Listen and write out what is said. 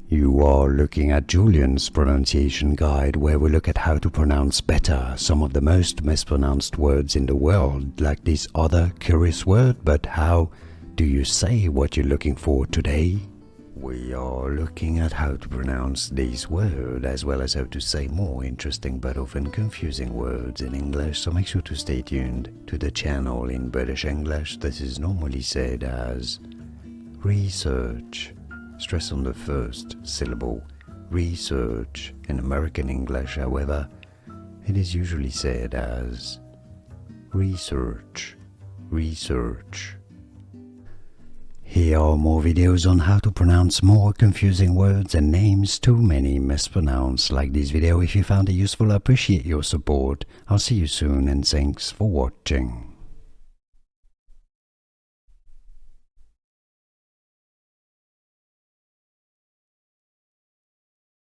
You are looking at Julian's pronunciation guide, where we look at how to pronounce better some of the most mispronounced words in the world, like this other curious word. But how do you say what you're looking for today? We are looking at how to pronounce this word, as well as how to say more interesting but often confusing words in English, so make sure to stay tuned to the channel. In British English, this is normally said as research. Stress on the first syllable, research. In American English, however, it is usually said as research, research. Here are more videos on how to pronounce more confusing words and names too many mispronounced. Like this video if you found it useful. I appreciate your support. I'll see you soon and thanks for watching.